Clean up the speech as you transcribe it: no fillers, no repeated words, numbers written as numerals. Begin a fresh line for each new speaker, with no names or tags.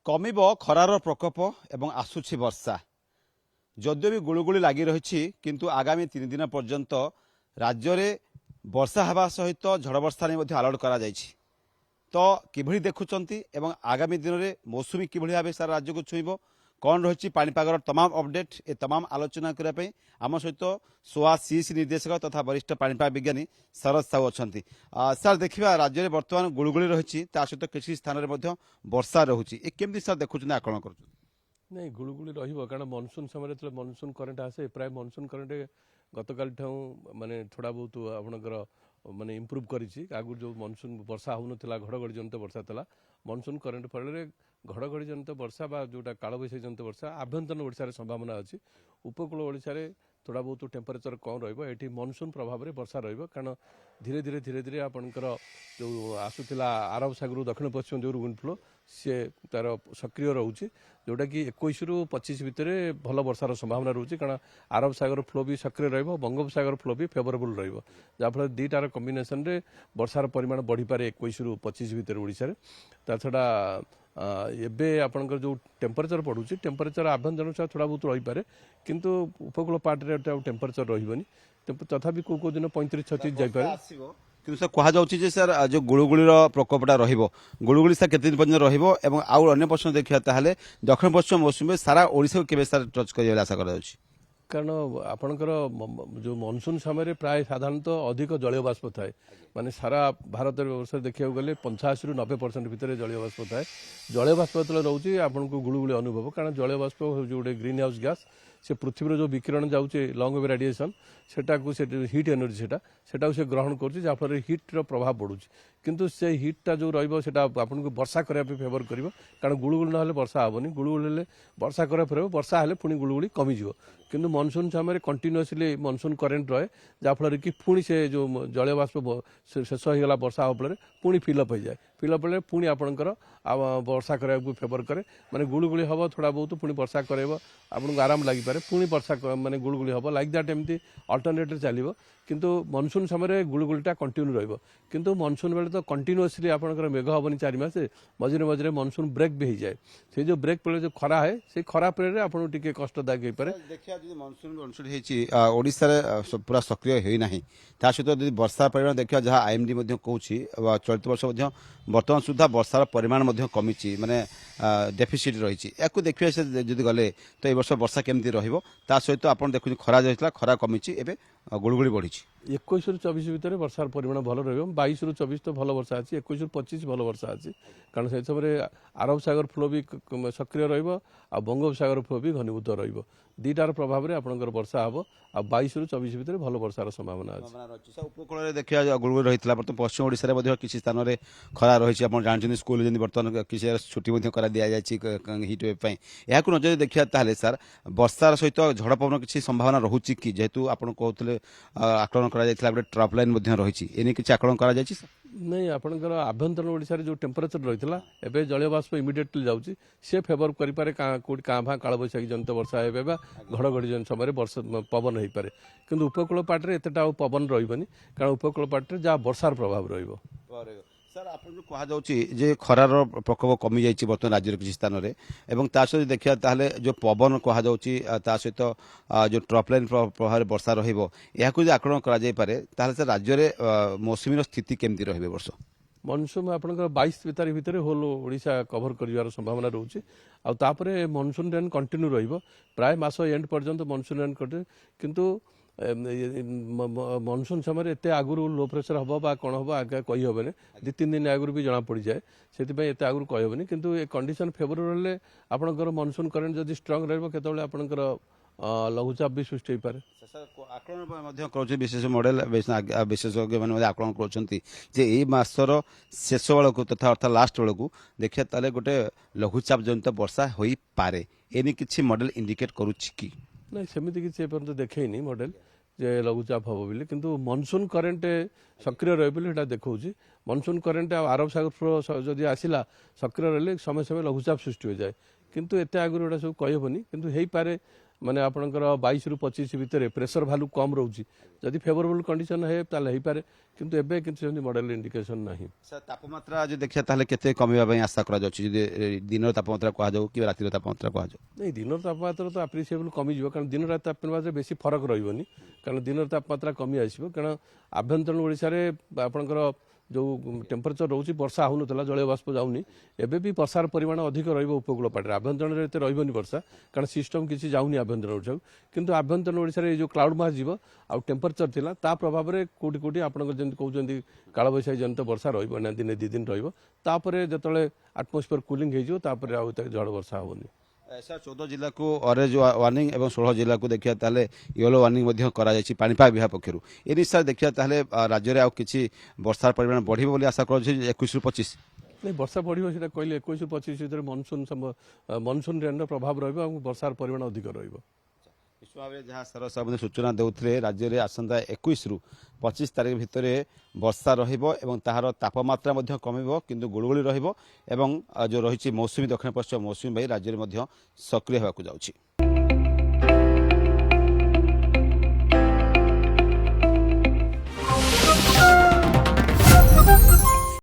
कमिब खरार प्रकोप एवं आसुछि वर्षा जदिव भी गुड़गुड़ी लगी रही किंतु आगामी 3 दिन पर्यंत राज्य में वर्षा हवा सहित झड़ वर्षा नहीं अलर्ट करा जायछि। तो किभଳି देखुचंती एवं आगामी दिन में मौसुमी किभଳି भाव सारा राज्य को छुईब कौन रही पाणीपागर तमाम अपडेट ए तमाम आलोचना करने आम सहित सोआ सीसी निर्देशक तथा वरिष्ठ पाणीपाग विज्ञानी शरद साहू अच्छा सर देखा राज्य में बर्तमान गुड़गुड़ी रही सहित किसी स्थान में वर्षा रोचे केमती सर देखुं आकलन कर
नहीं गुड़गुड़ी कारण मनसून समय मनसून करेन्ट आसे प्राय मनसून करेन्ट गतकाल माने थोड़ा बहुत आपणकर माने इम्प्रूव करिछि आगु जो मनसून वर्षा होउनथिला घड़घड़ी जनित वर्षा थला मनसून करेन्ट फल घड़घड़ी जनित वर्षा बा जोटा कालबैशाखी जनित वर्षा आभ्यंतरण ओडिशा रे संभावना अछि। उपकूल ओडिशा रे थोड़ा बहुत टेम्परेचर कम रहिबो एठी मनसून प्रभाव रे वर्षा रहिबो कारण धीरे धीरे आपणकर जो आसुथिला आरब सागर दक्षिण पश्चिम जो विंड फ्लो सी तार सक्रिय रोचे जोटा कि 21 रु 25 भितर भल वर्षार संभावना रोचे कारण आरब सागर फ्लो भी सक्रिय रहिबो बंगोपसागर फ्लो भी फेवरेबल रहिबो जाफल दुईटार कम्बिनेसन रे वर्षार परिमाण बढ़ी पारे 21 रु 25 भितर ओडिशा रे ता छड़ा एबे आपनकर जो टेम्परेचर पड़ुची टेम्परेचर आभ्यंतरण थोड़ा बहुत रही पारे किंतु उपकूल पार्ट रे टेम्परेचर रहिबनी तथापि को दिन 35-36 जाई पारे
कि सर कहुच्छे सर जो गुड़गुड़ी प्रकोपटा गुड़गुड़ी सर केते दिन पर्यटन रहिबो एवं आउ अन्य प्रश्न देखिया ताहले दक्षिण पश्चिम मौसुमी सारा ओडिशा को केबे सर टच करिया आशा करा जाउछि
कारण आपणकर जो मनसून समय प्राय साधारणतः अधिक जलीय बाष्प थाए माने सारा भारत वर्ष देखा गले 85 रु 90% भितर जलीय बाष्प थाए जलीय बाष्प जो रोचे आपन को गुड़गुड़ी अनुभव कारण जलीय बाष्प जो ग्रीन हाउस गैस से पृथ्वी जो विकिरण जाऊे लंग वेव रेडिएशन सेटा को हिट एनर्जी सेटा से ग्रहण कर हिट्र प्रभाव पड़ू किंतु से हिट्टा जो रहा आपको वर्षा करने फेवर कर कारण गुड़गुड़ी ना वर्षा हेनी गुड़गुड़ी वर्षा कर वर्षा हेल्ले पुणी गुड़गुड़ी कमिज किंतु मनसून समय कंटिन्यूअसली मनसून करेन्ट रहे जहाँफल कि पुणी से जो जलीय बाष्प शेष होगा वर्षा हाँ फल पुणी फिलअप हो जाए फिलअप हेल्ले पुणी आपणकर वर्षा करने फेवर करे माने गुड़गुड़ी हम थोड़ा बहुत पुणी वर्षा कर आपको आराम लगिपारे पुणी वर्षा माने गुड़गुड़ी हम लाइक दैट एमती अल्टरनेट चलो किंतु मनसून समय गुड़गुड़ीटा कंटिन्यू रहिबो किंतु मनसून बेले तो कंटिन्यूअसली आपनकर मेघ हेनी 4 मास मझे मझे मनसून ब्रेक भी हो जाए से जो ब्रेक पड़े जो खरा है से खरा पड़े आपको टिके कष्टदायक हो पारे
देखिया जे मनसून मनसून हेची ओडिसा रे पूरा सक्रिय होई नाही ता सहित यदि वर्षा परिमाण देखिया जहाँ आईएमडी मध्ये कहूछि चलित वर्ष मध्ये वर्तमान सुधा वर्षार परिमाण मध्ये कमिछि माने डेफिसिट रही या देखिए से जदि गले तो ये वर्ष वर्षा केमती रहिबो ता सहित आपन देखु खरा जाइतला खरा कमिछि एबे गुड़गुड़ी बढ़ी
21 रु 24 भितर वर्षार परिमाण भल रहिबो 22 रु 24 तो भल वर्षा अछि 21 रु 25 भल वर्षा अछि कारण से समय आरब सागर फ्लो भी सक्रिय रहिबो आ बंगोपसागर फ्लो भी घनीभूत रहिबो दुईटार प्रभाव में आपनकर वर्षा हम आ 22 रु 24 भितर भल वर्षार संभावना अछि
उपकूल देखिया गुड़गुड़ी रहितला बर्तमान पश्चिम ओडिसा रे किसी स्थान में खरा रही आप जानते स्कूल जमी बर्तमान किसी छुट्टी कर दि जाए हिट वेव यहाँ नजर देखिए ताहले सर वर्षार सहित झड़ पवन किसी संभावना रोचे कि जेहेतु आप कहते आकलन कर ट्रप लाइन रही एने किसी आकलन कर
नहीं आपनकर आभ्यंतरण ओडिशा रे जो टेम्परेचर रही एबे जलीय बाष्प इमिडिएटली जाउची से फेवर करि पारे कोठी काभा कालबैशाखी जनित वर्षा हेबे बा घड़घड़ी जन समय वर्षा पवन हो पारे किंतु उपकूल पार्ट रे एतेटा पवन रहिबनी कारण उपकूल पार्ट रे जा वर्षार प्रभाव रहिबो
सर आप जो कहुच्छे खरार प्रकोप कमी जाइए बर्तमान राज्य किसी स्थान में एवं ता सहित देखिए ताहले जो पवन कहुच्छी सहित जो ट्रप लाइन प्रभाव वर्षा रहिबो यहाकु आकलन करा पारे ताहले सर राज्य में मौसुमी स्थिति केमती रहिबे वर्ष
मनसून आपनकर 22 तारीख भितर होल ओडिशा कभर कर संभावना रोचे आउे मनसून रेन कंटिन्यू रहिबो प्राय मास एंड पर्यंत मनसून रेन कटे किंतु मनसून समय एत आगुरी लो प्रेसर हम बा कौन हम आगे कही हेनी 2-3 दिन आगुरी भी जना पड़ जाए से एत आगुरी कहबनी किंतु ए कंडीशन फेवरेबल हेल्ले आपनकर मनसून करेन्ट जदि स्ट्रंग रहिबो केतबेले आपनकर लघुचाप भी सृष्टि हो
आकलन विशेष मॉडल विशेषज्ञ मैंने आकलन कर मासर शेष बेलू तथा अर्थात लास्ट बेलू देखिए ताले गोटे लघुचाप जनित वर्षा हो पारे एने किसी मॉडल इंडिकेट करुच्ची
नहीं सेमती किसी देखनी मॉडल जे लघुचाप हम बोली किंतु मनसून करेन्ट सक्रिय रहा देखा मनसून करेन्ट आरब सागर फ्लो जदि आसला सक्रिय रही समय समय लघुचाप सृष्टि हो जाए किंतु एत आगुरी सब कहीहनी किंतु हो पारे ମାନେ ଆପଣଙ୍କର 22 ରୁ 25 ଭିତରେ ପ୍ରେସର ଭାଲ୍ୟୁ କମ୍ ରହୁଛି ଯଦି ଫେଭରେବଲ୍ କଣ୍ଡିସନ୍ ହେ ତାହେଲେ ହେଇପାରେ କିନ୍ତୁ ଏବେ କିଛି ସେମିତି ମଡେଲ ଇଣ୍ଡିକେସନ୍ ନାହିଁ।
ସାର୍ ତାପମାତ୍ରା ଯଦି ଦେଖିବା ତାହେଲେ କେତେ କମିବା ପାଇଁ ଆଶା କରାଯାଉଛି ଯଦି ଦିନର ତାପମାତ୍ରା କୁହାଯାଉ କି ରାତିର ତାପମାତ୍ରା କୁହାଯାଉ?
नहीं दिन तापमात्रा तो आप्रिसीएबल कमिज कारण दिन रात तापमात्रा बेसी फरक रही कारण दिन तापमात्रा कमी आसो कारण आभ्यंतरण ओडिशा रे आपणकर जो टेम्परेचर रोचे वर्षा हो ना जलीय बाष्प जाऊनी एबे भी वर्षार परिमाण अधिक उपकूल पाटे आभ्यंतरण में रही वर्षा कारण सिस्टम किसी जाऊनी आभ्यंतरण ओडिशा किंतु आभ्यंतरण ओडिशा रे जो क्लाउड मास जीव आ टेम्परेचर थिला ता प्रभाव रे कोटी कोटी आपणकर जेंति कहउजंती काल बैशाखी जनित वर्षा रहिबो ना दिन 2 दिन रहिबो तापरे जतले एटमॉस्फेयर कूलिंग हे जो तापरे आ झड़ वर्षा होनी।
सर 14 जिला को ऑरेंज वार्निंग और 16 जिला को देखिए ताले येलो वार्निंग करा जायछि पाणीपाग विभाग पक्षरु एनि सर देखिए ताले राज्य रे आ किछि वर्षार परिमाण बढ़िबो बोली आशा करू 21 ରୁ 25
नहीं वर्षा बढ़िबो सेटा कहले 21 ରୁ 25 भीतर मनसून रेन प्रभाव रहिबो और वर्षार परिमाण अधिक रहिबो।
भाव जहाँ सर सब सूचना देउथिले राज्य रे आसंता 21 ରୁ 25 तारिख भितर वर्षा रहिबो एवं ताहार तापमात्रा मध्य कमिबो किंतु गुळगुळी रहिबो एवं जो रहिछि मौसुमी दक्षिण पश्चिम मौसुमी बायु राज्य रे मध्य सक्रिय हेबाकु जाउछि।